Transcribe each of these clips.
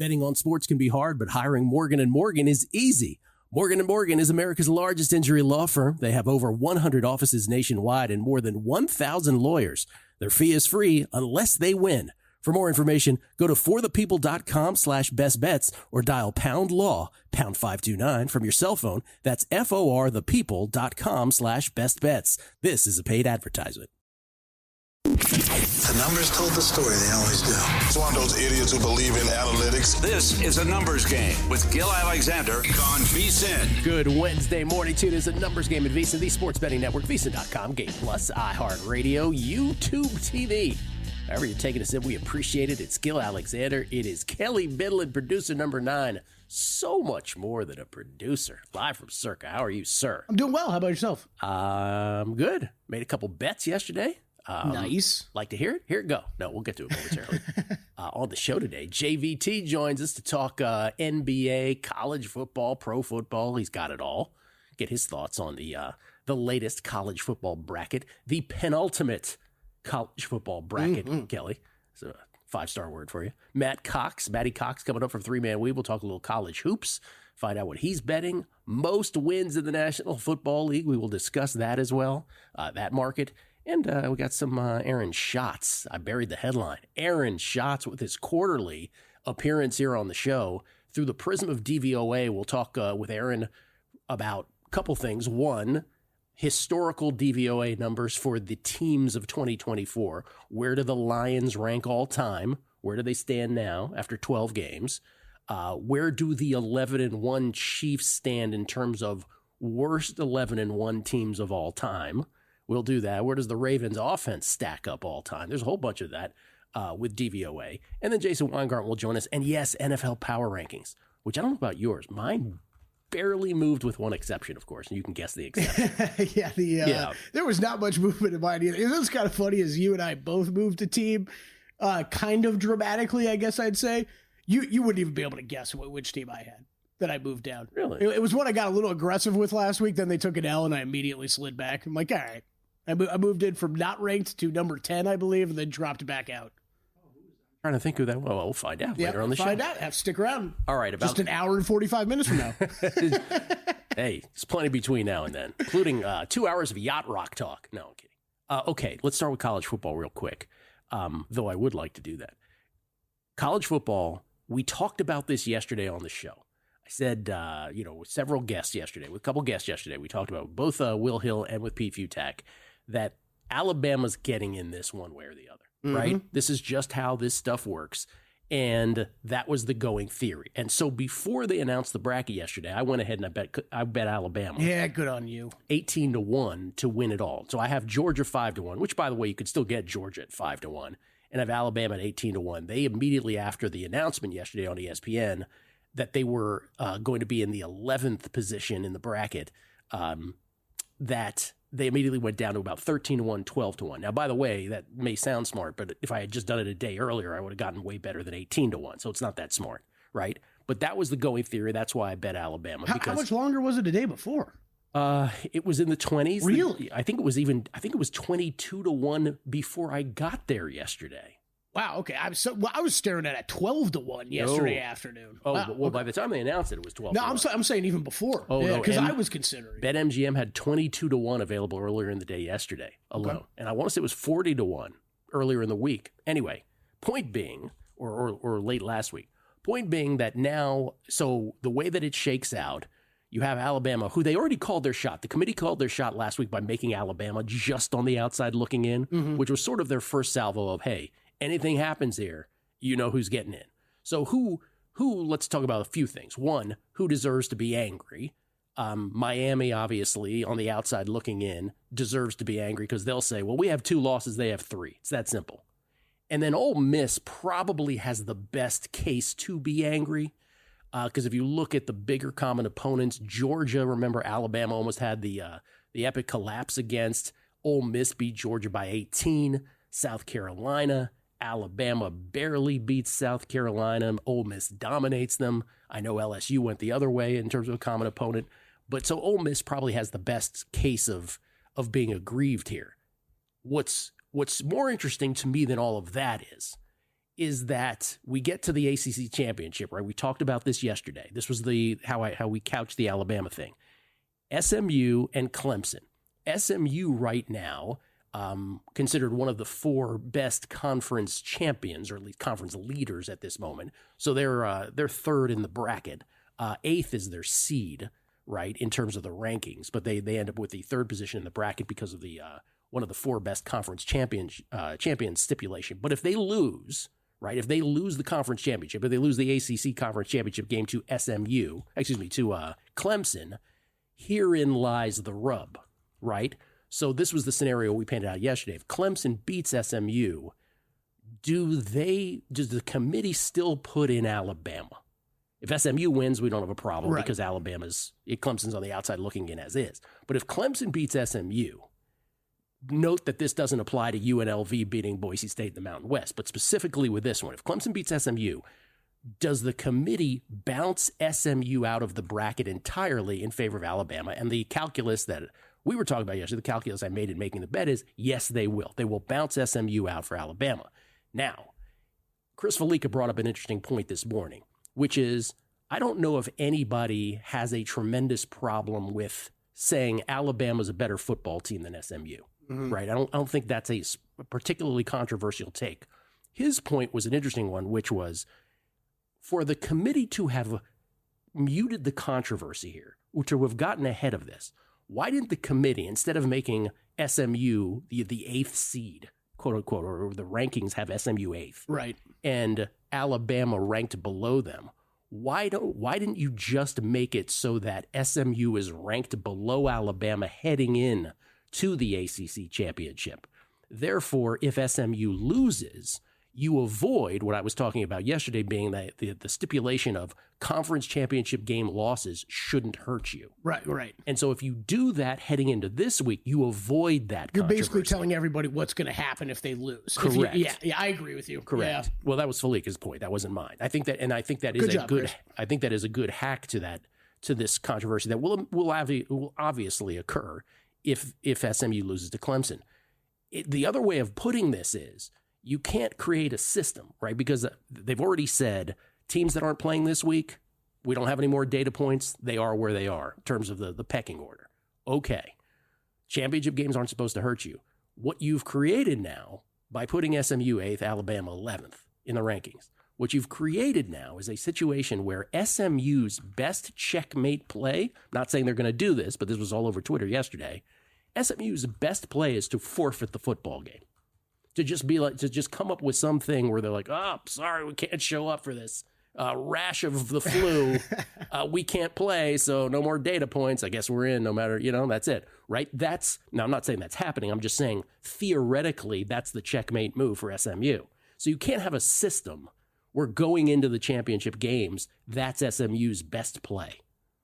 Betting on sports can be hard, but hiring Morgan & Morgan is easy. Morgan & Morgan is America's largest injury law firm. They have over 100 offices nationwide and more than 1,000 lawyers. Their fee is free unless they win. For more information, go to forthepeople.com/bestbets or dial #law, #529 from your cell phone. That's forthepeople.com/bestbets. This is a paid advertisement. The numbers told the story. They always do. It's one of those idiots who believe in analytics. This is a numbers game with Gil Alexander on VSiN. Good Wednesday morning, too. It's a numbers game at VSiN, the sports betting network, VSiN.com, Game Plus, iHeartRadio, YouTube TV. However you're taking us in, we appreciate it. It's Gil Alexander. It is Kelly Midland, producer number 9. So much more than a producer. Live from Circa. How are you, sir? I'm doing well. How about yourself? I'm good. Made a couple bets yesterday. Nice. Like to hear it? Here it go. No, we'll get to it momentarily. On the show today, JVT joins us to talk NBA, college football, pro football. He's got it all. Get his thoughts on the latest college football bracket, the penultimate college football bracket, Kelly. It's a 5-star word for you. Matty Cox coming up from 3-Man Weave. We'll talk a little college hoops, find out what he's betting. Most wins in the National Football League. We will discuss that as well, that market. And we got some Aaron Schatz. I buried the headline. Aaron Schatz with his quarterly appearance here on the show. Through the prism of DVOA, we'll talk with Aaron about a couple things. One, historical DVOA numbers for the teams of 2024. Where do the Lions rank all time? Where do they stand now after 12 games? Where do the 11-1 Chiefs stand in terms of worst 11-1 teams of all time? We'll do that. Where does the Ravens offense stack up all time? There's a whole bunch of that with DVOA. And then Jason Weingart will join us. And yes, NFL Power Rankings, which I don't know about yours. Mine barely moved with one exception, of course. And you can guess the exception. There was not much movement in mine either. It was kind of funny as you and I both moved a team kind of dramatically, I guess I'd say. You wouldn't even be able to guess which team I had that I moved down. Really? It was one I got a little aggressive with last week. Then they took an L and I immediately slid back. I'm like, all right. I moved in from not ranked to number 10, I believe, and then dropped back out. Trying to think who that was. Well, we'll find out later on the show. Find out. Have to stick around. All right. Just an hour and 45 minutes from now. Hey, there's plenty between now and then, including 2 hours of yacht rock talk. No, I'm kidding. Okay, let's start with college football real quick, though I would like to do that. College football, we talked about this yesterday on the show. I said, with several guests yesterday, with a couple guests yesterday, we talked about both Will Hill and with Pete Futak, that Alabama's getting in this one way or the other, right? This is just how this stuff works. And that was the going theory. And so before they announced the bracket yesterday, I went ahead and I bet Alabama. Yeah, good on you. 18-1 to win it all. So I have Georgia 5-1, which, by the way, you could still get Georgia at 5-1, and I have Alabama at 18-1. They immediately after the announcement yesterday on ESPN that they were going to be in the 11th position in the bracket, that they immediately went down to about 13-1, 12-1. Now, by the way, that may sound smart, but if I had just done it a day earlier, I would have gotten way better than 18-1. So it's not that smart, right? But that was the going theory. That's why I bet Alabama. How much longer was it a day before? It was in the 20s. Really? I think it was 22-1 before I got there yesterday. Wow. Okay. I was staring at 12-1 yesterday afternoon. Oh, wow, well, by the time they announced it, it was 12. No, I'm saying even before. Oh, no, because I was considering. BetMGM had 22-1 available earlier in the day yesterday alone, and I want to say it was 40-1 earlier in the week. Anyway, point being, or late last week. Point being that now, so the way that it shakes out, you have Alabama, who they already called their shot. The committee called their shot last week by making Alabama just on the outside looking in, which was sort of their first salvo of, hey, anything happens here, you know who's getting in. So who? Let's talk about a few things. One, who deserves to be angry? Miami, obviously, on the outside looking in, deserves to be angry because they'll say, well, we have 2 losses, they have 3. It's that simple. And then Ole Miss probably has the best case to be angry because if you look at the bigger common opponents, Georgia, remember Alabama almost had the epic collapse against. Ole Miss beat Georgia by 18. South Carolina, Alabama barely beats South Carolina. Ole Miss dominates them. I know LSU went the other way in terms of a common opponent. But so Ole Miss probably has the best case of being aggrieved here. What's more interesting to me than all of that is is that we get to the ACC championship, right? We talked about this yesterday. This was how we couched the Alabama thing. SMU and Clemson. SMU right now, considered one of the 4 best conference champions, or at least conference leaders at this moment. So they're third in the bracket. 8th is their seed, right, in terms of the rankings. But they end up with the 3rd position in the bracket because of the one of the 4 best conference champions stipulation. But if they lose, right, if they lose the conference championship, if they lose the ACC conference championship game to Clemson, herein lies the rub, right? So this was the scenario we painted out yesterday. If Clemson beats SMU, does the committee still put in Alabama? If SMU wins, we don't have a problem, right, because Clemson's on the outside looking in as is. But if Clemson beats SMU, note that this doesn't apply to UNLV beating Boise State in the Mountain West, but specifically with this one, if Clemson beats SMU, does the committee bounce SMU out of the bracket entirely in favor of Alabama? And the calculus that we were talking about yesterday, the calculus I made in making the bet is, yes, they will. They will bounce SMU out for Alabama. Now, Chris Fallica brought up an interesting point this morning, which is, I don't know if anybody has a tremendous problem with saying Alabama's a better football team than SMU, right? I don't think that's a particularly controversial take. His point was an interesting one, which was, for the committee to have muted the controversy here, or to have gotten ahead of this, why didn't the committee, instead of making SMU the 8th seed, quote unquote, or the rankings have SMU 8th, right, and Alabama ranked below them, why didn't you just make it so that SMU is ranked below Alabama heading in to the ACC championship? Therefore, if SMU loses, you avoid what I was talking about yesterday, being that the stipulation of conference championship game losses shouldn't hurt you. Right. And so if you do that heading into this week, you avoid that. You're basically telling everybody what's going to happen if they lose. Correct. Yeah, I agree with you. Correct. Yeah. Well, that was Fallica's point. That wasn't mine. I think that is I think that is a good hack to this controversy that will obviously occur if SMU loses to Clemson. The other way of putting this is, you can't create a system, right? Because they've already said teams that aren't playing this week, we don't have any more data points. They are where they are in terms of the pecking order. Okay. Championship games aren't supposed to hurt you. What you've created now by putting SMU 8th, Alabama 11th in the rankings, what you've created now is a situation where SMU's best checkmate play, not saying they're going to do this, but this was all over Twitter yesterday, SMU's best play is to forfeit the football game. To just come up with something where they're like, oh, sorry, we can't show up for this rash of the flu. We can't play, so no more data points. I guess we're in no matter, that's it, right? Now, I'm not saying that's happening. I'm just saying theoretically that's the checkmate move for SMU. So you can't have a system where going into the championship games, that's SMU's best play.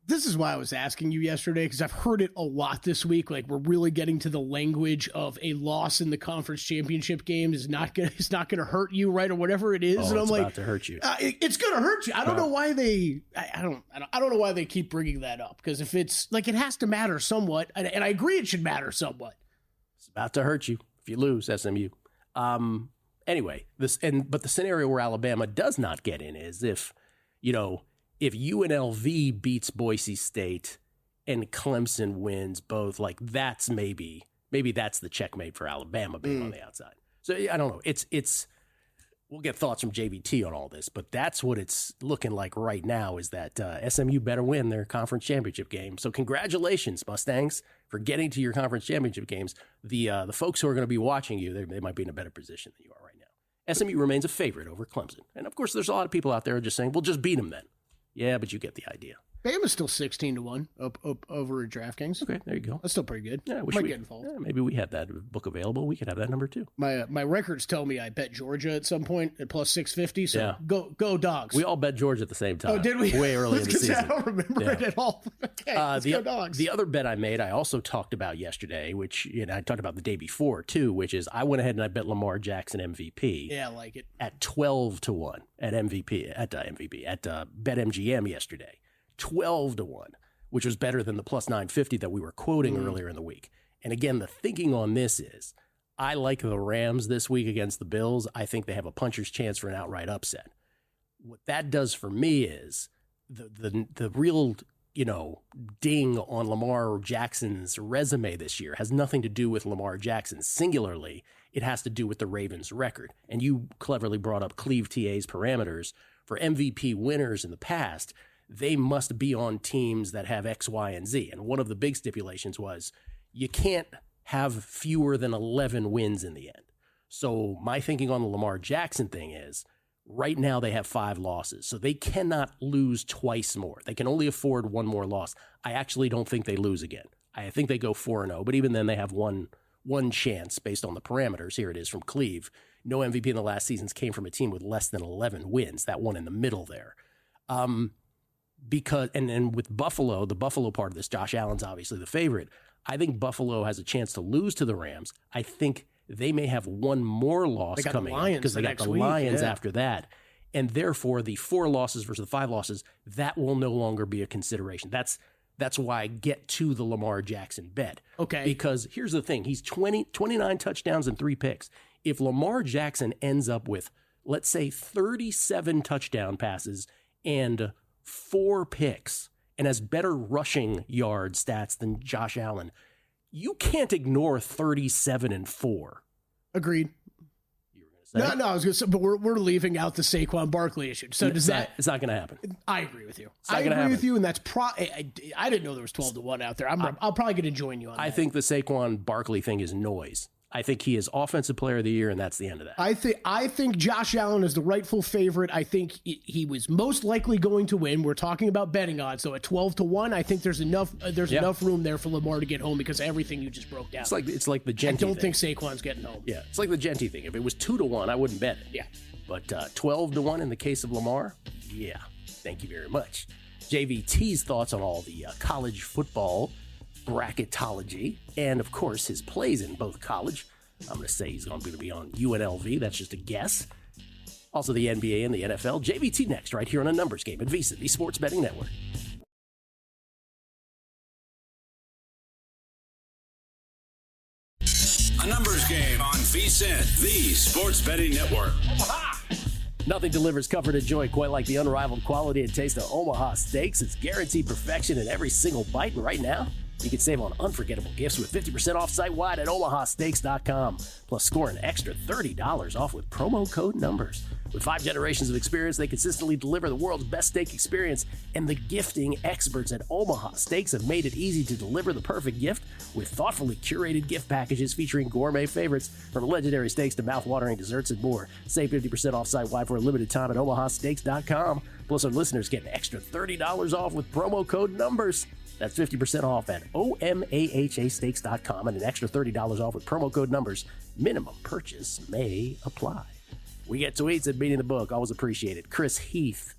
This is why I was asking you yesterday, because I've heard it a lot this week. Like, we're really getting to the language of a loss in the conference championship game is not gonna hurt you, right, or whatever it is. And I'm like, about to hurt you. It's gonna hurt you. I don't know why they. I don't know why they keep bringing that up. Because if it's like, it has to matter somewhat, and I agree it should matter somewhat. It's about to hurt you if you lose, SMU. Anyway, but the scenario where Alabama does not get in is if UNLV beats Boise State and Clemson wins both, like that's maybe that's the checkmate for Alabama being on the outside. So I don't know. It's we'll get thoughts from JVT on all this, but that's what it's looking like right now, is that SMU better win their conference championship game. So congratulations, Mustangs, for getting to your conference championship games. The folks who are going to be watching you, they might be in a better position than you are right now. SMU remains a favorite over Clemson. And of course, there's a lot of people out there just saying, well, just beat them then. Yeah, but you get the idea. Bama's still 16-1 up over at DraftKings. Okay, there you go. That's still pretty good. Yeah, might get involved. Yeah, maybe we had that book available. We could have that number too. My records tell me I bet Georgia at some point at plus 650. So yeah. Go Dogs. We all bet Georgia at the same time. Oh, did we? Way early in the season. I don't remember it at all. Okay, let's go Dogs. The other bet I made, I also talked about yesterday, which I talked about the day before too, which is I went ahead and I bet Lamar Jackson MVP. Yeah, I like it. At 12-1 at BetMGM yesterday. 12-1, which was better than the plus 950 that we were quoting earlier in the week. And again, the thinking on this is, I like the Rams this week against the Bills. I think they have a puncher's chance for an outright upset. What that does for me is the real, ding on Lamar Jackson's resume this year has nothing to do with Lamar Jackson singularly. It has to do with the Ravens' record. And you cleverly brought up Cleve TA's parameters. For MVP winners in the past, they must be on teams that have X, Y, and Z. And one of the big stipulations was you can't have fewer than 11 wins in the end. So my thinking on the Lamar Jackson thing is right now they have 5 losses. So they cannot lose twice more. They can only afford one more loss. I actually don't think they lose again. I think they go 4-0, but even then they have one chance based on the parameters. Here it is from Cleve. No MVP in the last seasons came from a team with less than 11 wins, that one in the middle there. Because and with Buffalo, the Buffalo part of this, Josh Allen's obviously the favorite. I think Buffalo has a chance to lose to the Rams. I think they may have one more loss coming because they got the Lions after that. And therefore, the 4 losses versus the 5 losses, that will no longer be a consideration. That's why I get to the Lamar Jackson bet. Okay. Because here's the thing. He's 29 touchdowns and 3 picks. If Lamar Jackson ends up with, let's say, 37 touchdown passes and 4 picks and has better rushing yard stats than Josh Allen, you can't ignore 37 and 4. Agreed. No, I was going to say, but we're leaving out the Saquon Barkley issue. So it's not going to happen. I agree with you. I agree with you, and that's I didn't know there was 12-1 out there. I'll probably get to join you on that. I think the Saquon Barkley thing is noise. I think he is offensive player of the year, and that's the end of that. I think Josh Allen is the rightful favorite. I think he was most likely going to win. We're talking about betting odds, so at 12-1, I think there's enough room there for Lamar to get home because of everything you just broke down. It's like the Genty thing. I don't think Saquon's getting home. Yeah, it's like the Genty thing. If it was 2-1, I wouldn't bet it. Yeah, but 12-1 in the case of Lamar, yeah. Thank you very much. JVT's thoughts on all the college football bracketology, and of course his plays in both college. I'm going to say he's going to be on UNLV. That's just a guess. Also the NBA and the NFL. JVT next, right here on A Numbers Game at VSiN, the Sports Betting Network. A Numbers Game on VSiN, the Sports Betting Network. Nothing delivers comfort and joy quite like the unrivaled quality and taste of Omaha Steaks. It's guaranteed perfection in every single bite, and right now, you can save on unforgettable gifts with 50% off site-wide at omahasteaks.com. Plus, score an extra $30 off with promo code NUMBERS. With 5 generations of experience, they consistently deliver the world's best steak experience, and the gifting experts at Omaha Steaks have made it easy to deliver the perfect gift with thoughtfully curated gift packages featuring gourmet favorites from legendary steaks to mouth-watering desserts and more. Save 50% off site-wide for a limited time at omahasteaks.com. Plus, our listeners get an extra $30 off with promo code NUMBERS. That's 50% off at omahasteaks.com and an extra $30 off with promo code NUMBERS. Minimum purchase may apply. We get tweets at Beating the Book. Always appreciate it. Chris Heath,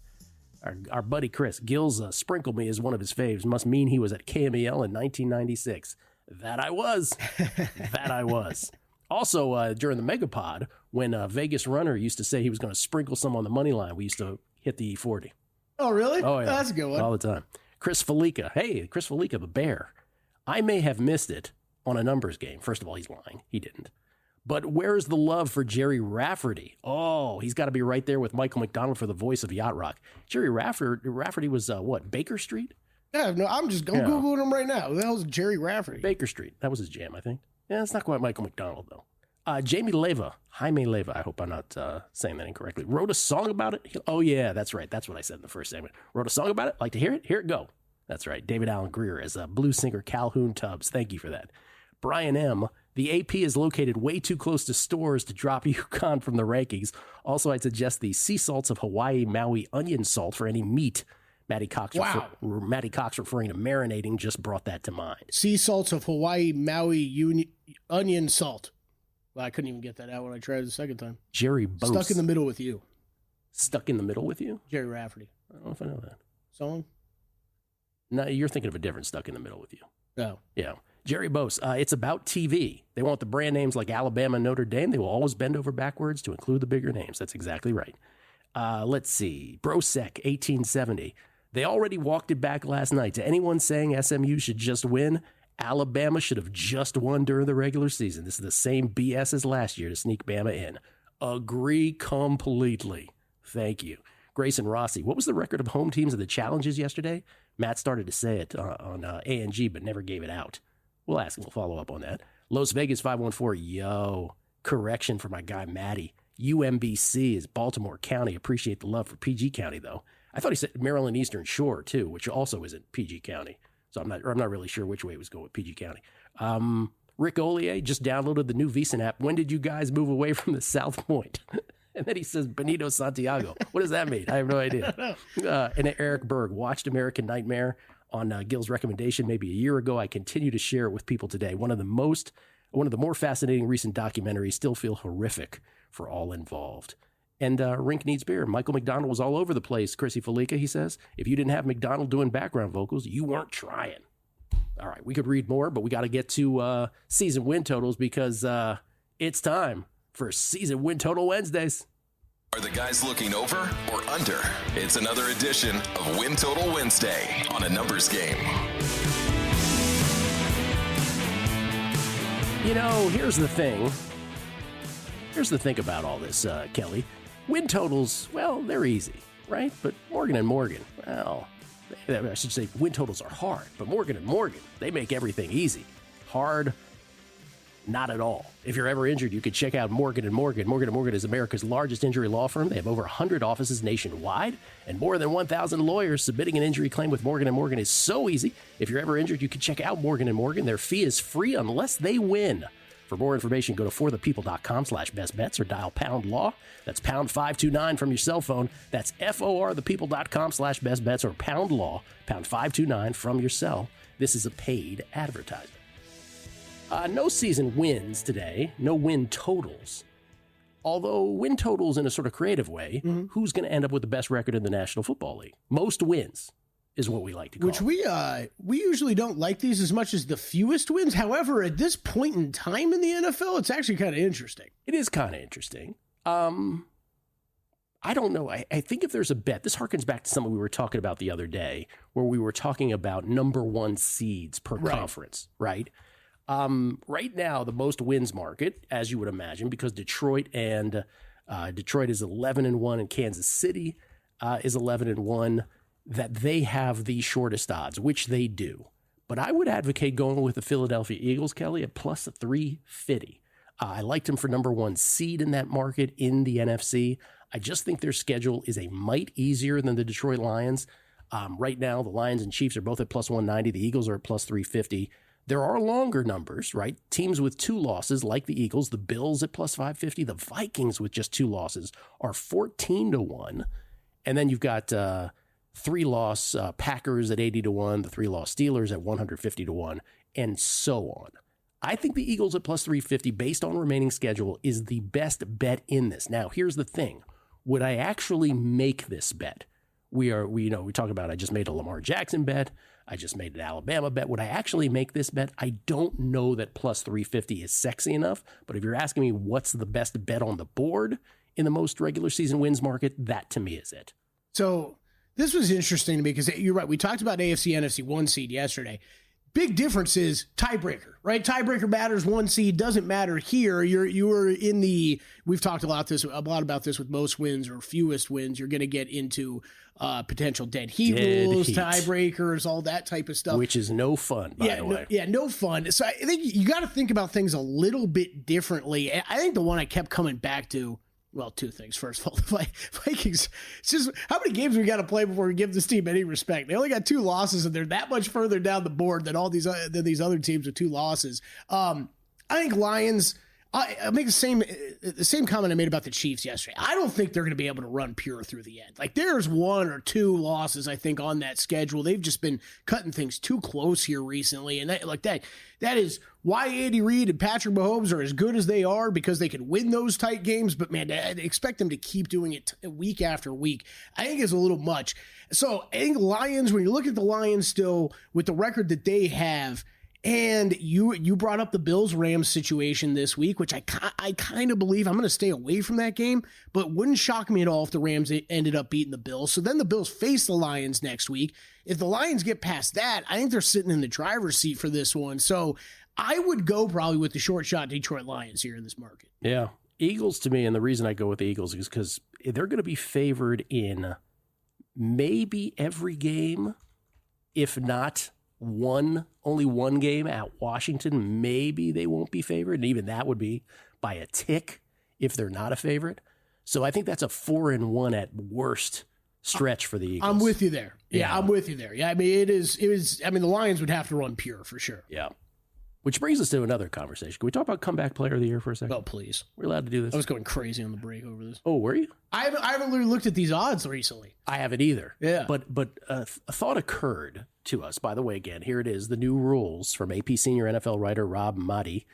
our buddy Chris, Gills sprinkled me as one of his faves. Must mean he was at KMEL in 1996. That I was. That I was. Also, during the Megapod, when Vegas Runner used to say he was going to sprinkle some on the money line, we used to hit the E40. Oh, really? Oh, yeah. That's a good one. All the time. Chris Felica. Hey, Chris Felica, the Bear. I may have missed it on A Numbers Game. First of all, he's lying. He didn't. But where's the love for Jerry Rafferty? Oh, he's got to be right there with Michael McDonald for the voice of Yacht Rock. Jerry Rafferty was, Baker Street? Yeah, no, I'm just going Googling him right now. Who the hell's Jerry Rafferty? Baker Street. That was his jam, I think. Yeah, it's not quite Michael McDonald, though. Jaime Leyva, I hope I'm not saying that incorrectly, wrote a song about it. Oh, yeah, that's right. That's what I said in the first segment. Wrote a song about it. Like to hear it? Here it go. That's right. David Allen Greer as blues singer Calhoun Tubbs. Thank you for that. Brian M., the AP is located way too close to stores to drop UConn from the rankings. Also, I'd suggest the sea salts of Hawaii Maui onion salt for any meat. Matty Cox referring to marinating just brought that to mind. Sea salts of Hawaii Maui onion salt. Well, I couldn't even get that out when I tried it the second time. Jerry Bose. Stuck in the Middle with You. Stuck in the Middle with You? Jerry Rafferty. I don't know if I know that. Song? No, you're thinking of a different Stuck in the Middle with You. Oh. Yeah. Jerry Bose. It's about TV. They want the brand names like Alabama and Notre Dame. They will always bend over backwards to include the bigger names. That's exactly right. Let's see. Brosec, 1870. They already walked it back last night. To anyone saying SMU should just win, Alabama should have just won during the regular season. This is the same BS as last year to sneak Bama in. Agree completely. Thank you. Grayson Rossi, what was the record of home teams in the challenges yesterday? Matt started to say it on A&G, but never gave it out. We'll ask him. We'll follow up on that. Las Vegas 514, yo. Correction for my guy, Matty. UMBC is Baltimore County. Appreciate the love for PG County, though. I thought he said Maryland Eastern Shore, too, which also isn't PG County. So I'm not really sure which way it was going with PG County. Rick Ollier just downloaded the new VSiN app. When did you guys move away from the South Point? And then he says Benito Santiago. What does that mean? I have no idea. And Eric Berg watched American Nightmare on Gil's recommendation maybe a year ago. I continue to share it with people today. One of the more fascinating recent documentaries. Still feel horrific for all involved. And Rink Needs Beer. Michael McDonald was all over the place. Chrissy Felica, he says. If you didn't have McDonald doing background vocals, you weren't trying. All right, we could read more, but we got to get to season win totals because it's time for Season Win Total Wednesdays. Are the guys looking over or under? It's another edition of Win Total Wednesday on A Numbers Game. You know, here's the thing. Here's the thing about all this, Kelly. Win totals, well, they're easy, right? But Morgan & Morgan, well, I should say win totals are hard. But Morgan & Morgan, they make everything easy. Hard, not at all. If you're ever injured, you can check out Morgan & Morgan. Morgan & Morgan is America's largest injury law firm. They have over 100 offices nationwide and more than 1,000 lawyers. Submitting an injury claim with Morgan & Morgan is so easy. If you're ever injured, you can check out Morgan & Morgan. Their fee is free unless they win. For more information, go to forthepeople.com/bestbets or dial pound law. That's pound 529 from your cell phone. That's forthepeople.com/bestbets or pound law, pound 529 from your cell. This is a paid advertisement. No season wins today, no win totals. Although win totals in a sort of creative way, who's going to end up with the best record in the National Football League? Most wins is what we like to call Which we usually don't like these as much as the fewest wins. However, at this point in time in the NFL, it's actually kind of interesting. It is kind of interesting. I don't know. I think if there's a bet, this harkens back to something we were talking about the other day, where we were talking about number one seeds per conference, right? Right now, the most wins market, as you would imagine, because Detroit is 11-1 and Kansas City is 11-1, that they have the shortest odds, which they do. But I would advocate going with the Philadelphia Eagles, Kelly, at plus 350. I liked them for number one seed in that market in the NFC. I just think their schedule is a mite easier than the Detroit Lions. Right now, the Lions and Chiefs are both at plus 190. The Eagles are at plus 350. There are longer numbers, right? Teams with 2 losses, like the Eagles, the Bills at plus 550, the Vikings with just 2 losses are 14-1. And then you've got 3-loss Packers at 80-1, the 3-loss Steelers at 150-1, and so on. I think the Eagles at plus 350, based on remaining schedule, is the best bet in this. Now, here's the thing. Would I actually make this bet? We talk about I just made a Lamar Jackson bet. I just made an Alabama bet. Would I actually make this bet? I don't know that plus 350 is sexy enough, but if you're asking me what's the best bet on the board in the most regular season wins market, that to me is it. So this was interesting to me because you're right. We talked about AFC, NFC 1 seed yesterday. Big difference is tiebreaker, right? Tiebreaker matters. 1 seed doesn't matter here. You're in the. We've talked a lot about this with most wins or fewest wins. You're going to get into potential dead heat rules, tiebreakers, all that type of stuff, which is no fun. By the way, no fun. So I think you got to think about things a little bit differently. I think the one I kept coming back to. Well, 2 things. First of all, the Vikings, it's just how many games we got to play before we give this team any respect. They only got 2 losses, and they're that much further down the board than all these other teams with 2 losses. I think Lions. I make the same comment I made about the Chiefs yesterday. I don't think they're going to be able to run pure through the end. Like there's 1 or 2 losses I think on that schedule. They've just been cutting things too close here recently, and that is why Andy Reid and Patrick Mahomes are as good as they are, because they can win those tight games. But man, I expect them to keep doing it week after week. I think it's a little much. So I think Lions, when you look at the Lions still with the record that they have, And you brought up the Bills-Rams situation this week, which I kind of believe. I'm going to stay away from that game, but wouldn't shock me at all if the Rams ended up beating the Bills. So then the Bills face the Lions next week. If the Lions get past that, I think they're sitting in the driver's seat for this one. So I would go probably with the short shot Detroit Lions here in this market. Yeah. Eagles to me, and the reason I go with the Eagles is because they're going to be favored in maybe every game, if not only one game at Washington. Maybe they won't be favored, and even that would be by a tick if they're not a favorite. So I think that's a 4-1 at worst stretch for the Eagles. I'm with you there. Yeah, I'm with you there. Yeah, I mean it is. I mean the Lions would have to run pure for sure. Yeah. Which brings us to another conversation. Can we talk about comeback player of the year for a second? Oh, please. We're allowed to do this. I was going crazy on the break over this. Oh, were you? I haven't really looked at these odds recently. I haven't either. Yeah. But a thought occurred to us. By the way, again, here it is, the new rules from AP senior NFL writer Rob Maaddi.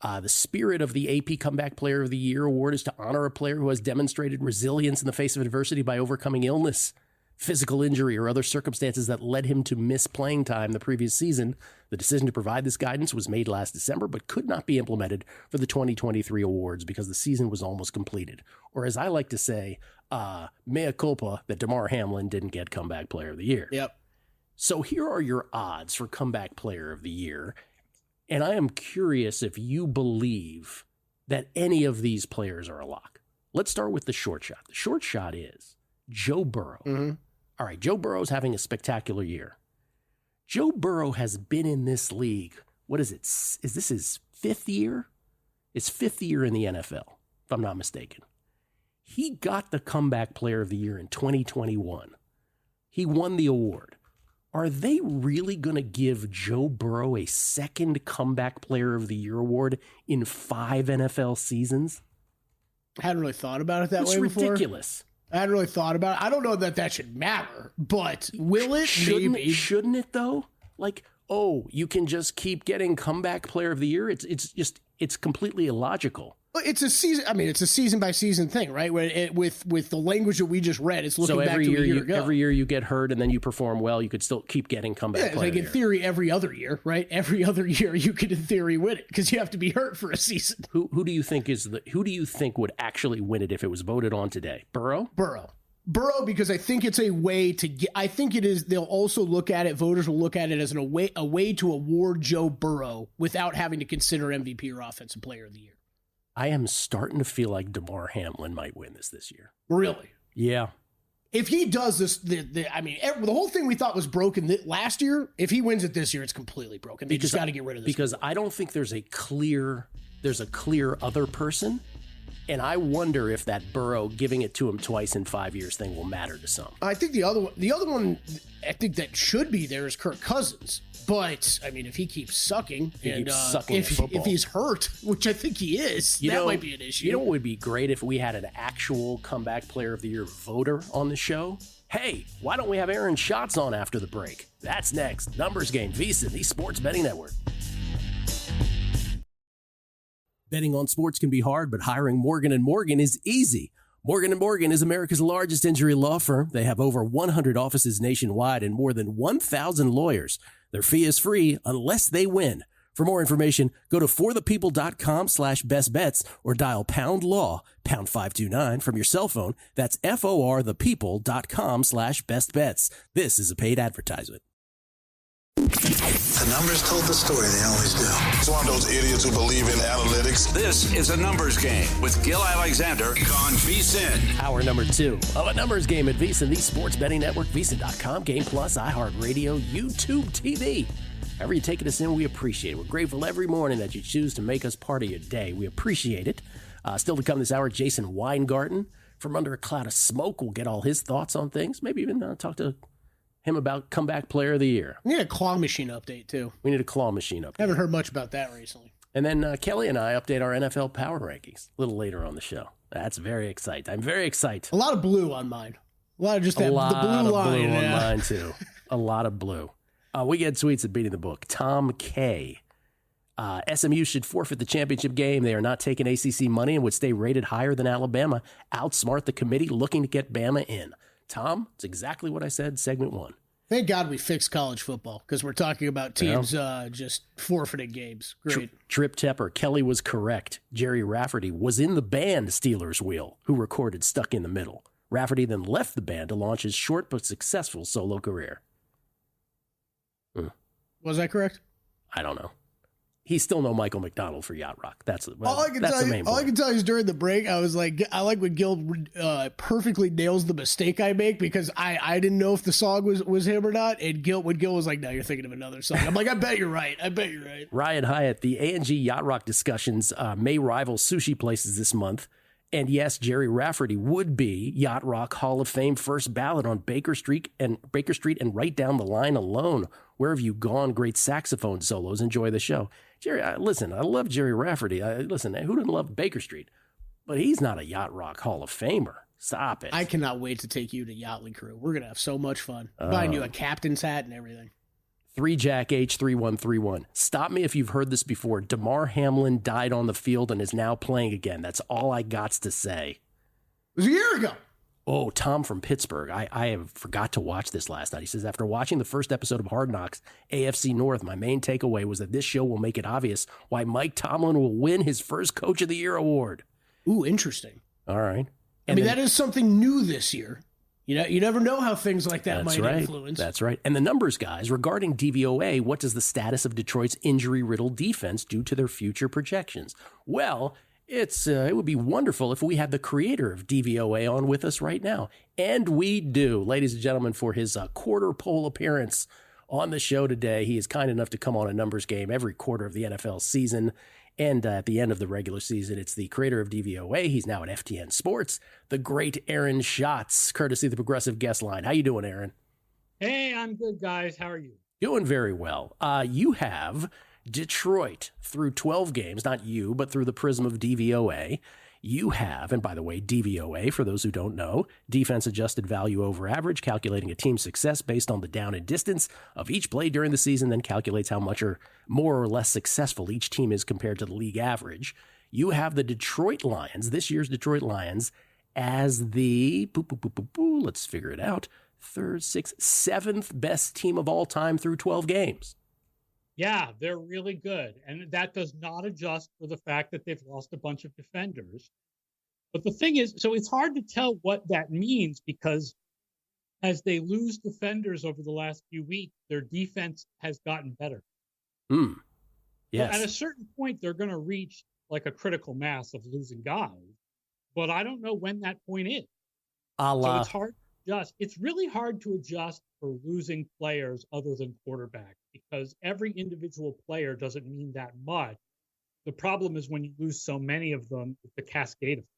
The spirit of the AP Comeback Player of the Year award is to honor a player who has demonstrated resilience in the face of adversity by overcoming illness, physical injury, or other circumstances that led him to miss playing time the previous season. The decision to provide this guidance was made last December, but could not be implemented for the 2023 awards because the season was almost completed. Or as I like to say, mea culpa that Damar Hamlin didn't get Comeback Player of the Year. Yep. So here are your odds for Comeback Player of the Year. And I am curious if you believe that any of these players are a lock. Let's start with the short shot. The short shot is Joe Burrow. Mm-hmm. All right, Joe Burrow's having a spectacular year. Joe Burrow has been in this league. What is it? Is this his fifth year? His fifth year in the NFL, if I'm not mistaken. He got the Comeback Player of the Year in 2021. He won the award. Are they really going to give Joe Burrow a second Comeback Player of the Year award in 5 NFL seasons? I hadn't really thought about it that way before. It's ridiculous. I hadn't really thought about it. I don't know that should matter, but will it? Maybe. Shouldn't it though? Like, oh, you can just keep getting Comeback Player of the Year. It's completely illogical. It's a season. I mean, it's a season by season thing, right? With the language that we just read, it's looking back to a year ago. Every year you get hurt and then you perform well, you could still keep getting Comeback Player. Like in theory, every other year, right? Every other year you could in theory win it because you have to be hurt for a season. Who do you think would actually win it if it was voted on today? Burrow, because I think it's a way to get. I think it is. They'll also look at it. Voters will look at it as a way to award Joe Burrow without having to consider MVP or Offensive Player of the Year. I am starting to feel like Damar Hamlin might win this year. Really? Yeah. If he does this, the whole thing we thought was broken last year, if he wins it this year, it's completely broken. They just got to get rid of this. Because I don't think there's a clear other person. And I wonder if that Burrow giving it to him twice in 5 years thing will matter to some. I think the other one I think that should be there is Kirk Cousins. But, I mean, if he keeps sucking, if he's hurt, which I think he is, that might be an issue. You know what would be great if we had an actual Comeback Player of the Year voter on the show? Hey, why don't we have Aaron Schatz on after the break? That's next. Numbers Game, VSiN, the Sports Betting Network. Betting on sports can be hard, but hiring Morgan & Morgan is easy. Morgan & Morgan is America's largest injury law firm. They have over 100 offices nationwide and more than 1,000 lawyers. Their fee is free unless they win. For more information, go to forthepeople.com/bestbets or dial #law, #529 from your cell phone. That's forthepeople.com/bestbets. This is a paid advertisement. The numbers told the story they always do. It's one of those idiots who believe in analytics. This is a numbers game with Gil Alexander on VSiN. Hour number 2 of a numbers game at VSiN, the Sports Betting Network, VSiN.com, Game Plus, iHeartRadio, YouTube TV. However you taking us in, we appreciate it. We're grateful every morning that you choose to make us part of your day. We appreciate it. Still to come this hour, Jason Weingarten from Under a Cloud of Smoke. We'll get all his thoughts on things. Maybe even talk to him about Comeback Player of the Year. We need a claw machine update, too. We need a claw machine update. Haven't heard much about that recently. And then Kelly and I update our NFL power rankings a little later on the show. That's very exciting. I'm very excited. A lot of blue on mine. A lot of just the blue line. On mine, too. A lot of blue. We get tweets at Beating the Book. Tom K. SMU should forfeit the championship game. They are not taking ACC money and would stay rated higher than Alabama. Outsmart the committee looking to get Bama in. Tom, it's exactly what I said, segment 1. Thank God we fixed college football because we're talking about teams just forfeiting games. Great. Trip Tepper, Kelly was correct. Jerry Rafferty was in the band Steelers Wheel, who recorded Stuck in the Middle. Rafferty then left the band to launch his short but successful solo career. Was that correct? I don't know. He's still no Michael McDonald for Yacht Rock. That's the main point. All I can tell you is during the break, I was like, I like when Gil perfectly nails the mistake I make because I didn't know if the song was him or not. And when Gil was like, no, you're thinking of another song. I'm like, I bet you're right. Ryan Hyatt, the A&G Yacht Rock discussions may rival sushi places this month. And yes, Jerry Rafferty would be Yacht Rock Hall of Fame first ballot on Baker Street and right down the line alone. Where have you gone? Great saxophone solos. Enjoy the show. Jerry, listen, I love Jerry Rafferty. Listen, who didn't love Baker Street? But he's not a Yacht Rock Hall of Famer. Stop it. I cannot wait to take you to Yachtly Crew. We're going to have so much fun. Buying you a captain's hat and everything. 3Jack H3131. Stop me if you've heard this before. Damar Hamlin died on the field and is now playing again. That's all I got to say. It was a year ago. Oh, Tom from Pittsburgh. I have forgot to watch this last night. He says, after watching the first episode of Hard Knocks, AFC North, my main takeaway was that this show will make it obvious why Mike Tomlin will win his first Coach of the Year award. Ooh, interesting. All right. That is something new this year. You never know how things like that might influence. That's right. And the numbers, guys, regarding DVOA, what does the status of Detroit's injury-riddled defense do to their future projections? Well, it would be wonderful if we had the creator of DVOA on with us right now. And we do. Ladies and gentlemen, for his quarter pole appearance on the show today, he is kind enough to come on a numbers game every quarter of the NFL season. And at the end of the regular season, it's the creator of DVOA. He's now at FTN Sports, the great Aaron Schatz, courtesy of the Progressive Guest Line. How you doing, Aaron? Hey, I'm good, guys. How are you? Doing very well. You have Detroit through 12 games, not you, but through the prism of DVOA. You have, and by the way, DVOA, for those who don't know, defense adjusted value over average, calculating a team's success based on the down and distance of each play during the season, then calculates how much or more or less successful each team is compared to the league average. You have the Detroit Lions, this year's Detroit Lions, as the, let's figure it out, third, sixth, seventh best team of all time through 12 games. Yeah, they're really good. And that does not adjust for the fact that they've lost a bunch of defenders. But the thing is, so it's hard to tell what that means because as they lose defenders over the last few weeks, their defense has gotten better. Yes. So at a certain point, they're going to reach like a critical mass of losing guys. But I don't know when that point is. So it's hard to adjust. It's really hard to adjust for losing players other than quarterback because every individual player doesn't mean that much. The problem is when you lose so many of them, it's the cascade of them.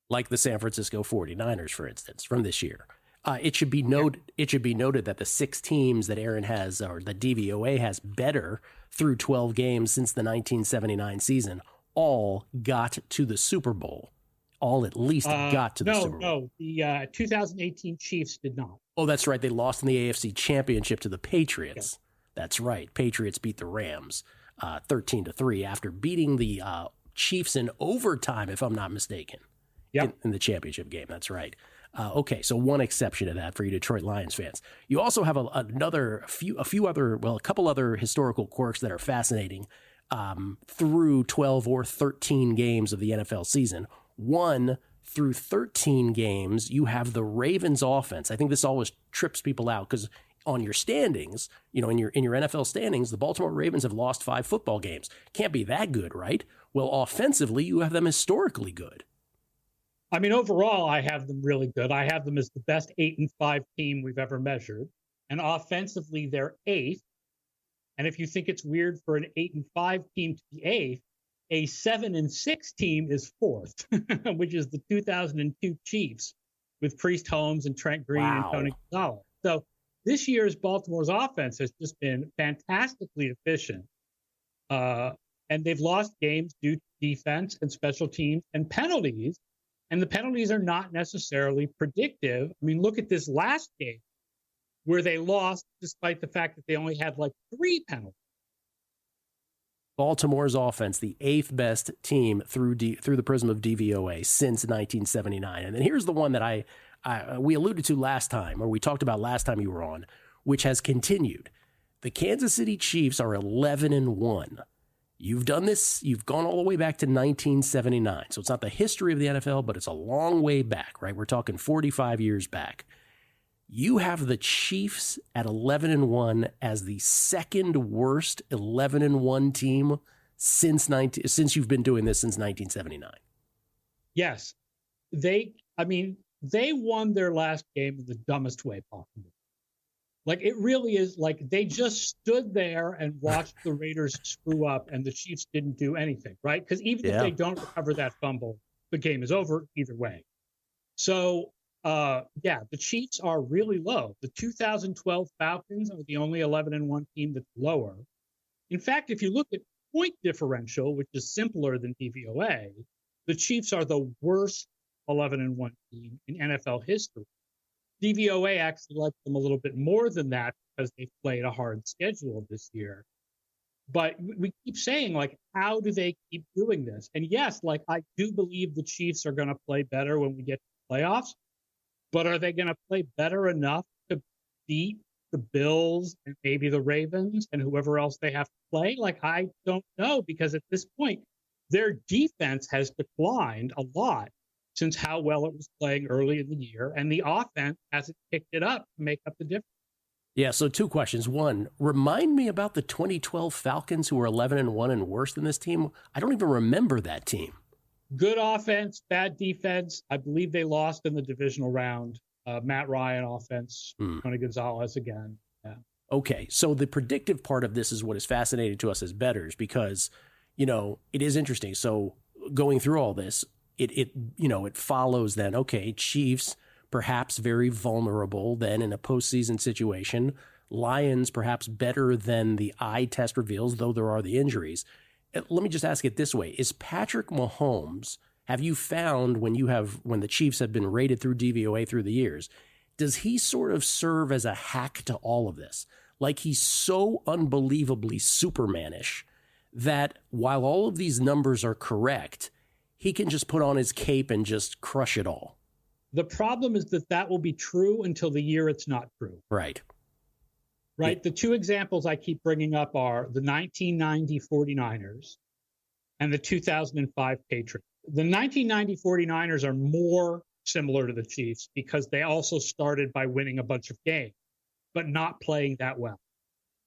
Like the San Francisco 49ers, for instance, from this year. It should be noted that the 6 teams that Aaron has, or the DVOA has better through 12 games since the 1979 season, all got to the Super Bowl. All at least got to the Super Bowl. No, the 2018 Chiefs did not. Oh, that's right. They lost in the AFC Championship to the Patriots. Yeah. That's right. Patriots beat the Rams 13-3 after beating the Chiefs in overtime, if I'm not mistaken, in the championship game. That's right. Okay, so one exception to that for you Detroit Lions fans. You also have a couple other historical quirks that are fascinating through 12 or 13 games of the NFL season. 1 through 13 games, you have the Ravens offense. I think this always trips people out because on your standings, in your NFL standings, the Baltimore Ravens have lost 5 football games. Can't be that good, right? Well, offensively, you have them historically good. I mean, overall, I have them really good. I have them as the best 8-5 team we've ever measured. And offensively, they're 8th. And if you think it's weird for an 8-5 team to be 8th, a 7-6 team is 4th, which is the 2002 Chiefs with Priest Holmes and Trent Green and Tony Gonzalez. So this year's Baltimore's offense has just been fantastically efficient. And they've lost games due to defense and special teams and penalties. And the penalties are not necessarily predictive. I mean, look at this last game where they lost despite the fact that they only had like 3 penalties. Baltimore's offense, the 8th best team through the prism of DVOA since 1979. And then here's the one that we alluded to last time, or we talked about last time you were on, which has continued. The Kansas City Chiefs are 11-1. You've done this. You've gone all the way back to 1979. So it's not the history of the NFL, but it's a long way back, right? We're talking 45 years back. You have the Chiefs at 11-1 as the second worst 11-1 team since you've been doing this since 1979. Yes. They won their last game in the dumbest way possible. Like, it really is like they just stood there and watched the Raiders screw up and the Chiefs didn't do anything, right? Because even if they don't recover that fumble, the game is over either way. So, the Chiefs are really low. The 2012 Falcons are the only 11-1 team that's lower. In fact, if you look at point differential, which is simpler than DVOA, the Chiefs are the worst 11-1 team in NFL history. DVOA actually likes them a little bit more than that because they've played a hard schedule this year. But we keep saying, like, how do they keep doing this? And yes, like, I do believe the Chiefs are going to play better when we get to the playoffs. But are they going to play better enough to beat the Bills and maybe the Ravens and whoever else they have to play? Like, I don't know, because at this point, their defense has declined a lot since how well it was playing early in the year, and the offense hasn't picked it up to make up the difference. Yeah, so two questions. One, remind me about the 2012 Falcons who were 11-1 and worse than this team. I don't even remember that team. Good offense, bad defense. I believe they lost in the divisional round. Matt Ryan offense, Tony Gonzalez again. Yeah. Okay, so the predictive part of this is what is fascinating to us as bettors because, it is interesting. So going through all this, it follows then, okay, Chiefs perhaps very vulnerable then in a postseason situation. Lions perhaps better than the eye test reveals, though there are the injuries. Let me just ask it this way. Is Patrick Mahomes, have you found when the Chiefs have been rated through DVOA through the years, does he sort of serve as a hack to all of this? Like, he's so unbelievably Supermanish that while all of these numbers are correct, he can just put on his cape and just crush it all. The problem is that will be true until the year it's not true. Right. Yeah. The two examples I keep bringing up are the 1990 49ers and the 2005 Patriots. The 1990 49ers are more similar to the Chiefs because they also started by winning a bunch of games, but not playing that well.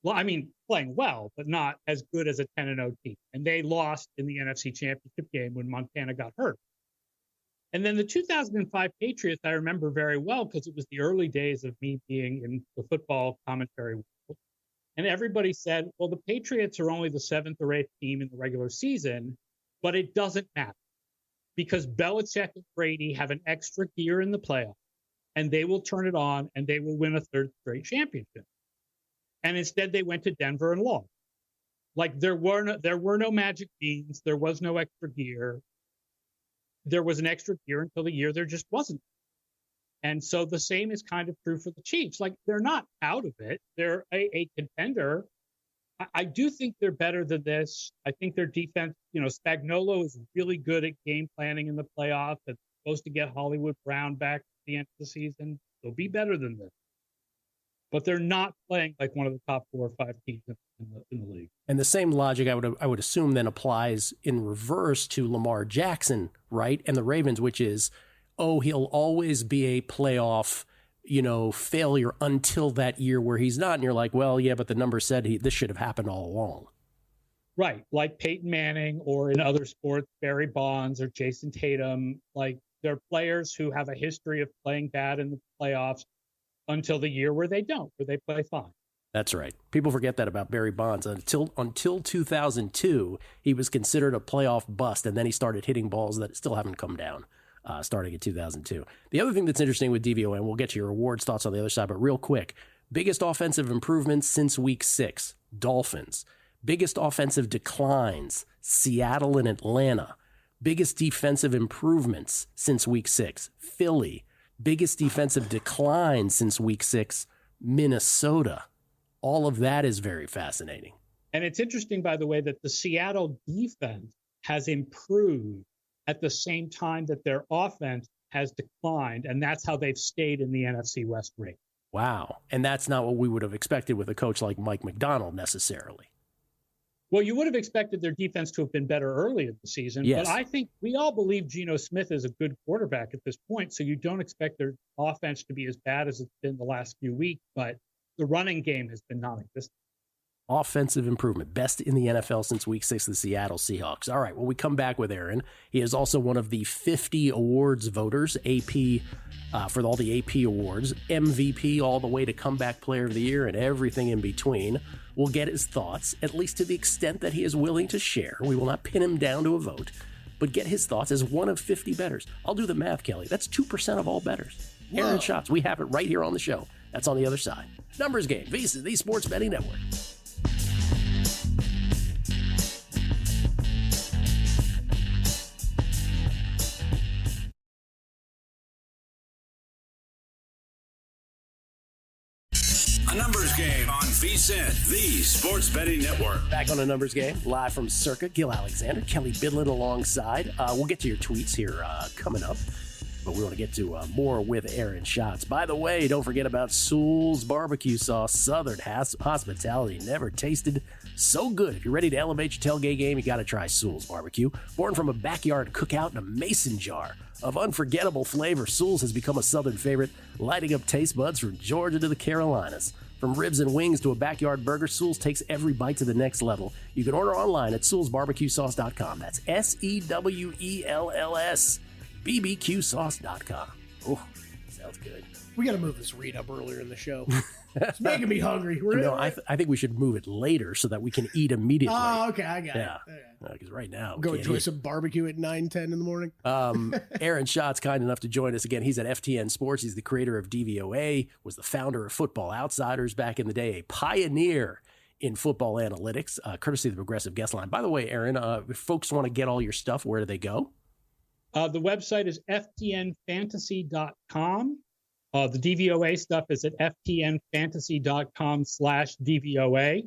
Well, I mean, playing well, but not as good as a 10-0 team. And they lost in the NFC Championship game when Montana got hurt. And then the 2005 Patriots, I remember very well because it was the early days of me being in the football commentary world. And everybody said, well, the Patriots are only the 7th or 8th team in the regular season, but it doesn't matter because Belichick and Brady have an extra gear in the playoffs, and they will turn it on and they will win a third straight championship. And instead, they went to Denver and lost. Like, there were no magic beans. There was no extra gear. There was an extra gear until the year there just wasn't. And so the same is kind of true for the Chiefs. Like, they're not out of it. They're a contender. I do think they're better than this. I think their defense, Spagnuolo is really good at game planning in the playoffs. It's supposed to get Hollywood Brown back at the end of the season. They'll be better than this. But they're not playing like one of the top 4 or 5 teams in the league. And the same logic I would assume then applies in reverse to Lamar Jackson, right? And the Ravens, which is, he'll always be a playoff, failure until that year where he's not. And you're like, well, yeah, but the number said this should have happened all along. Right. Like Peyton Manning, or in other sports, Barry Bonds or Jason Tatum. Like, they're players who have a history of playing bad in the playoffs until the year where they don't, where they play fine. That's right. People forget that about Barry Bonds. Until 2002, he was considered a playoff bust, and then he started hitting balls that still haven't come down, starting in 2002. The other thing that's interesting with DVOA, and we'll get to your awards thoughts on the other side, but real quick, biggest offensive improvements since Week 6, Dolphins. Biggest offensive declines, Seattle and Atlanta. Biggest defensive improvements since Week 6, Philly. Biggest defensive decline since Week 6, Minnesota. All of that is very fascinating. And it's interesting, by the way, that the Seattle defense has improved at the same time that their offense has declined, and that's how they've stayed in the NFC West race. Wow. And that's not what we would have expected with a coach like Mike Macdonald necessarily. Well, you would have expected their defense to have been better early in the season, Yes. but I think we all believe Geno Smith is a good quarterback at this point, so you don't expect their offense to be as bad as it's been the last few weeks, but the running game has been non-existent. Offensive improvement, best in the NFL since week 6 of the Seattle Seahawks. All right, well, we come back with Aaron. He is also one of the 50 awards voters, AP, for all the AP awards, MVP all the way to comeback player of the year and everything in between. We'll get his thoughts, at least to the extent that he is willing to share. We will not pin him down to a vote, but get his thoughts as one of 50 bettors. I'll do the math, Kelly. That's 2% of all bettors. Aaron Schatz, we have it right here on the show. That's on the other side. Numbers Game, Visa, the Sports Betting Network. A Numbers Game on VSiN, the Sports Betting Network. Back on a Numbers Game, live from Circa. Gil Alexander, Kelly Bidlin alongside. We'll get to your tweets here coming up, but we want to get to more with Aaron Schatz. By the way, don't forget about Sewell's Barbecue Sauce. Southern hospitality never tasted so good. If you're ready to elevate your tailgate game, you got to try Sewell's Barbecue. Born from a backyard cookout in a mason jar of unforgettable flavor, Sewell's has become a Southern favorite, lighting up taste buds from Georgia to the Carolinas. From ribs and wings to a backyard burger, Sewell's takes every bite to the next level. You can order online at SewellsBarbecueSauce.com. That's SEWELLS, BBQSauce.com. Oh, sounds good. We got to move this read up earlier in the show. It's making me hungry. I think we should move it later so that we can eat immediately. Oh, okay, I got it. Because right now, Go enjoy some barbecue at 9-10 in the morning. Aaron Schatz, kind enough to join us again. He's at FTN Sports. He's the creator of DVOA, was the founder of Football Outsiders back in the day, a pioneer in football analytics, courtesy of the Progressive Guest Line. By the way, Aaron, if folks want to get all your stuff, where do they go? The website is ftnfantasy.com. The DVOA stuff is at ftnfantasy.com/DVOA.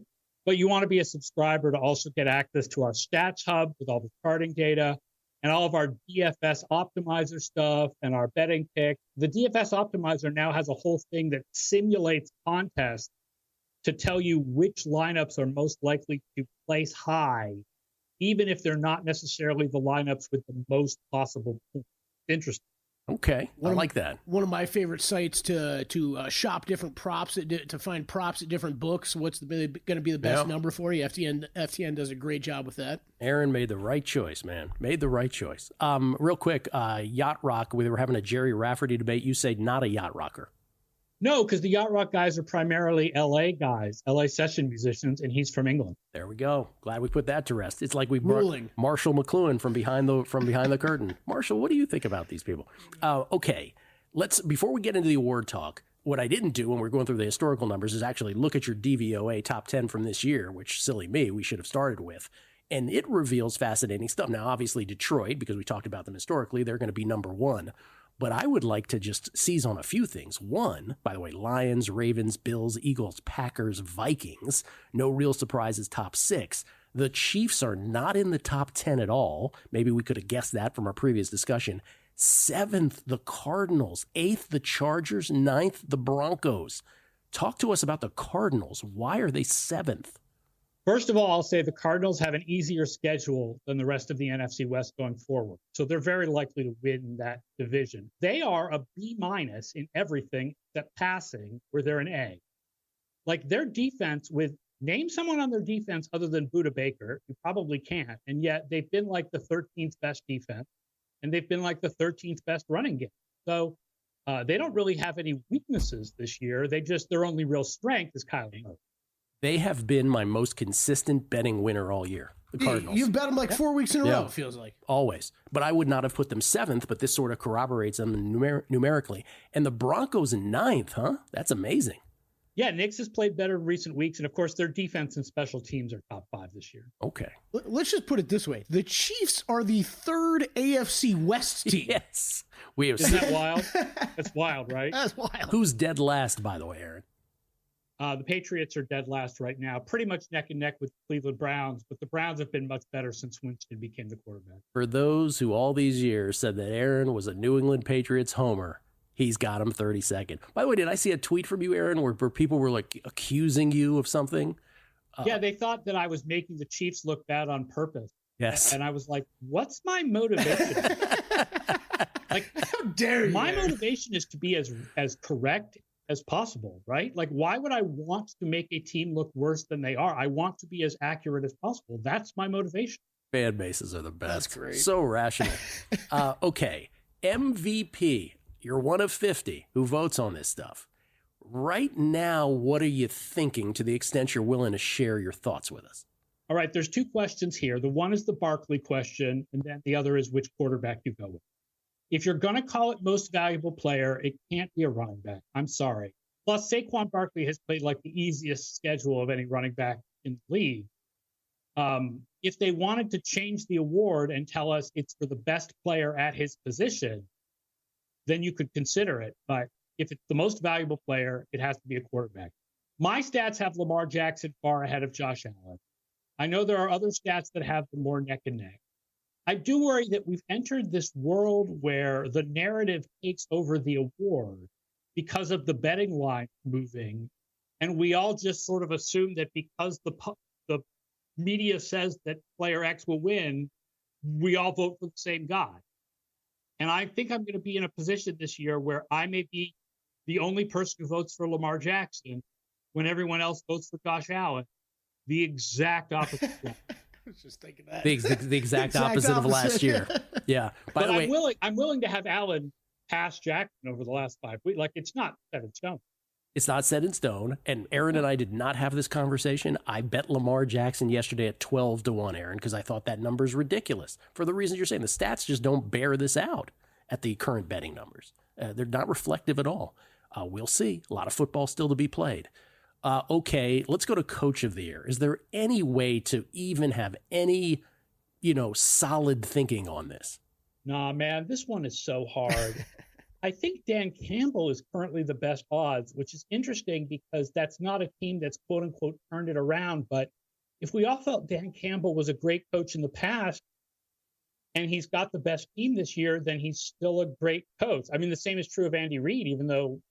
But you want to be a subscriber to also get access to our stats hub with all the charting data and all of our DFS optimizer stuff and our betting pick. The DFS optimizer now has a whole thing that simulates contests to tell you which lineups are most likely to place high, even if they're not necessarily the lineups with the most possible points. Interesting. Okay, I like that. One of my favorite sites to shop different props, to find props at different books. What's going to be the best number for you? FTN does a great job with that. Aaron made the right choice, man. Made the right choice. Real quick, Yacht Rock, we were having a Jerry Rafferty debate. You say not a Yacht Rocker. No, because the Yacht Rock guys are primarily L.A. guys, L.A. session musicians, and he's from England. There we go. Glad we put that to rest. It's like we brought Marshall McLuhan from behind the curtain. Marshall, what do you think about these people? Okay, before we get into the award talk, what I didn't do when we're going through the historical numbers is actually look at your DVOA top 10 from this year, which, silly me, we should have started with. And it reveals fascinating stuff. Now, obviously, Detroit, because we talked about them historically, they're going to be number one. But I would like to just seize on a few things. One, by the way, Lions, Ravens, Bills, Eagles, Packers, Vikings. No real surprises, top 6. The Chiefs are not in the top 10 at all. Maybe we could have guessed that from our previous discussion. 7th, the Cardinals. 8th, the Chargers. 9th, the Broncos. Talk to us about the Cardinals. Why are they 7th? First of all, I'll say the Cardinals have an easier schedule than the rest of the NFC West going forward. So they're very likely to win that division. They are a B- in everything except passing, where they're an A. Like their defense name someone on their defense other than Budda Baker. You probably can't. And yet they've been like the 13th best defense, and they've been like the 13th best running game. So they don't really have any weaknesses this year. Their only real strength is Kyler Murray. They have been my most consistent betting winner all year, the Cardinals. You've bet them like 4 weeks in a row, it feels like. Always. But I would not have put them 7th, but this sort of corroborates them numerically. And the Broncos in 9th, huh? That's amazing. Yeah, Knicks has played better in recent weeks. And, of course, their defense and special teams are top 5 this year. Okay. Let's just put it this way. The Chiefs are the 3rd AFC West team. Yes. Isn't that wild? That's wild, right? That's wild. Who's dead last, by the way, Aaron? The Patriots are dead last right now, pretty much neck and neck with the Cleveland Browns, but the Browns have been much better since Winston became the quarterback. For those who all these years said that Aaron was a New England Patriots homer, He's got him 32nd. By the way, did I see a tweet from you, Aaron, where people were like accusing you of something? Yeah, they thought that I was making the Chiefs look bad on purpose. Yes. And I was like, what's my motivation? Like, How dare you? my motivation is to be as correct as possible, right? Like, why would I want to make a team look worse than they are? I want to be as accurate as possible. That's my motivation. Fan bases are the best. That's great. So rational. Okay. MVP. You're one of 50 who votes on this stuff. Right now, what are you thinking to the extent you're willing to share your thoughts with us? All right, there's two questions here. The one is the Barkley question, and then the other is which quarterback you go with. If you're going to call it most valuable player, it can't be a running back. I'm sorry. Plus, Saquon Barkley has played like the easiest schedule of any running back in the league. If they wanted to change the award and tell us it's for the best player at his position, then you could consider it. But if it's the most valuable player, it has to be a quarterback. My stats have Lamar Jackson far ahead of Josh Allen. I know there are other stats that have them more neck and neck. I do worry that we've entered this world where the narrative takes over the award because of the betting line moving. And we all just sort of assume that because the media says that player X will win, we all vote for the same guy. And I think I'm going to be in a position this year where I may be the only person who votes for Lamar Jackson when everyone else votes for Josh Allen. The exact opposite. I was just thinking that. The exact opposite of last year. Yeah. By the way, I'm willing to have Allen pass Jackson over the last 5 weeks. Like, it's not set in stone. it's not set in stone. And Aaron and I did not have this conversation. I bet Lamar Jackson yesterday at 12-1, Aaron, because I thought that number is ridiculous for the reasons you're saying. The stats just don't bear this out at the current betting numbers. They're not reflective at all. We'll see. A lot of football still to be played. Okay, let's go to Coach of the Year. Is there any way to even have any, solid thinking on this? Nah, man, this one is so hard. I think Dan Campbell is currently the best odds, which is interesting because that's not a team that's quote unquote turned it around. But if we all felt Dan Campbell was a great coach in the past and he's got the best team this year, then he's still a great coach. I mean, the same is true of Andy Reid, even though,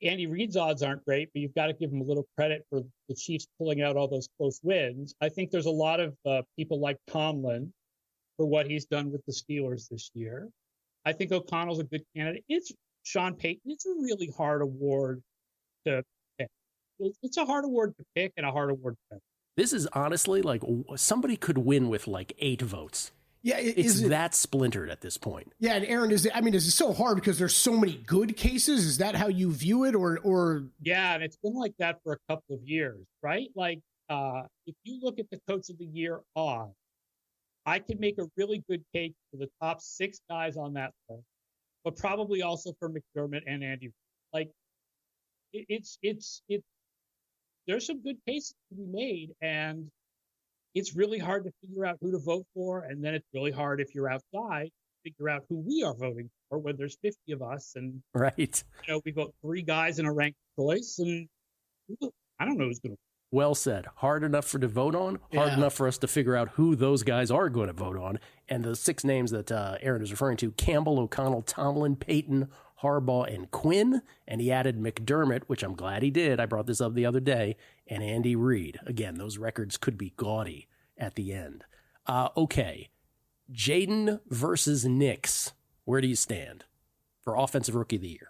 Andy Reid's odds aren't great, but you've got to give him a little credit for the Chiefs pulling out all those close wins. I think there's a lot of people like Tomlin for what he's done with the Steelers this year. I think O'Connell's a good candidate. It's Sean Payton. It's a really hard award to pick. It's a hard award to pick and a hard award to pick. This is honestly like somebody could win with like 8 votes. Yeah, it's that splintered at this point. Yeah, and Aaron, is it so hard because there's so many good cases? Is that how you view it, or? Yeah, and it's been like that for a couple of years, right? Like, if you look at the Coach of the Year odds, I could make a really good case for the top 6 guys on that list, but probably also for McDermott and Andy. Like, it's there's some good cases to be made, and it's really hard to figure out who to vote for, and then it's really hard if you're outside to figure out who we are voting for when there's 50 of us, and right, we vote 3 guys in a ranked choice, and I don't know who's going to. Well said. Hard enough to vote on, hard enough for us to figure out who those guys are going to vote on. And the 6 names that Aaron is referring to, Campbell, O'Connell, Tomlin, Payton, Harbaugh, and Quinn. And he added McDermott, which I'm glad he did. I brought this up the other day. And Andy Reid. Again, those records could be gaudy at the end. Okay. Jaden versus Nix. Where do you stand for Offensive Rookie of the Year?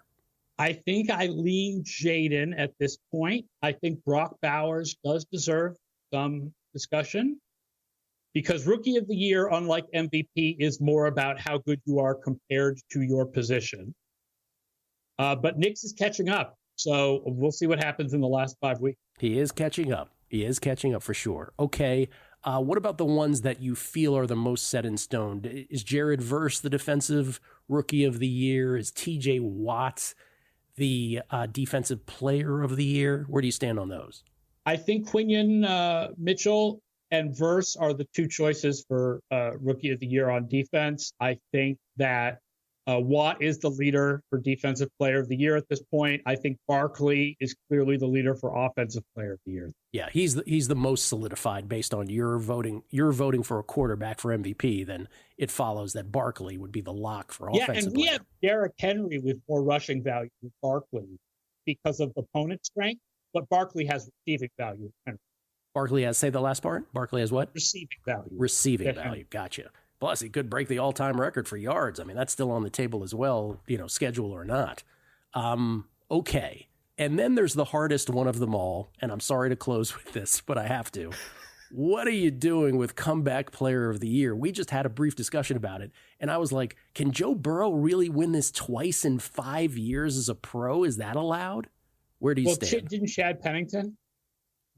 I think I lean Jaden at this point. I think Brock Bowers does deserve some discussion because Rookie of the Year, unlike MVP, is more about how good you are compared to your position. But Nix is catching up. So we'll see what happens in the last 5 weeks. He is catching up. He is catching up for sure. Okay. What about the ones that you feel are the most set in stone? Is Jared Verse the Defensive Rookie of the Year? Is TJ Watt the Defensive Player of the Year? Where do you stand on those? I think Quinion Mitchell and Verse are the 2 choices for Rookie of the Year on defense. I think that Watt is the leader for Defensive Player of the Year at this point. I think Barkley is clearly the leader for Offensive Player of the Year. Yeah, he's the most solidified based on your voting. You're voting for a quarterback for MVP, then it follows that Barkley would be the lock for Offensive Yeah, and we Player. have Derrick Henry with more rushing value than Barkley because of opponent strength, but Barkley has receiving value. Barkley has, say the last part? Barkley has what? Receiving value. Receiving Yeah. value. Gotcha. Plus, he could break the all-time record for yards. I mean, that's still on the table as well, schedule or not. Okay. And then there's the hardest one of them all, and I'm sorry to close with this, but I have to. What are you doing with Comeback Player of the Year? We just had a brief discussion about it, and I was like, can Joe Burrow really win this twice in 5 years as a pro? Is that allowed? Where do you stand? Didn't Chad Pennington?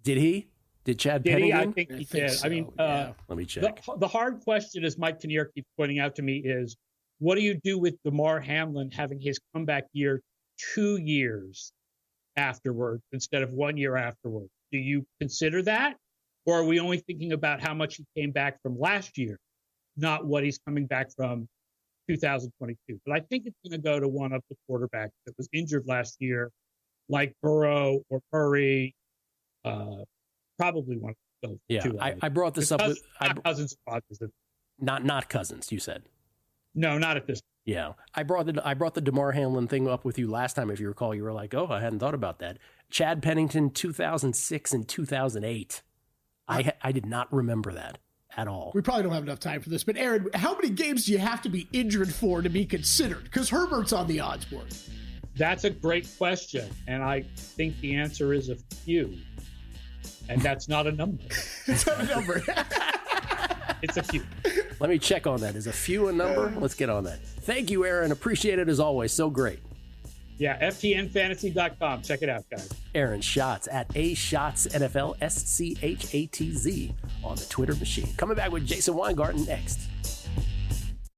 Did he? Did Chad Did he? Pennington? I think he did. so, I mean, yeah. Let me check. the hard question, as Mike Kinnear keeps pointing out to me, is what do you do with DeMar Hamlin having his comeback year 2 years afterwards instead of 1 year afterwards? Do you consider that? Or are we only thinking about how much he came back from last year, not what he's coming back from 2022? But I think it's going to go to one of the quarterbacks that was injured last year, like Burrow or Murray, probably one of those Yeah, two. I brought this up with Cousins. not Cousins. You said No, not at this. yeah. I brought the DeMar Hamlin thing up with you last time. If you recall, you were like, "Oh, I hadn't thought about that." Chad Pennington, 2006 and 2008. I did not remember that at all. We probably don't have enough time for this, but Aaron, how many games do you have to be injured for to be considered? Because Herbert's on the odds board. That's a great question, and I think the answer is a few. And that's not a number. It's a number. It's a few. Let me check on that. Is a few a number? Let's get on that. Thank you, Aaron. Appreciate it as always. So great. Yeah, ftnfantasy.com. Check it out, guys. Aaron Schatz at AShotsNFL, SCHATZ on the Twitter machine. Coming back with Jason Weingarten next.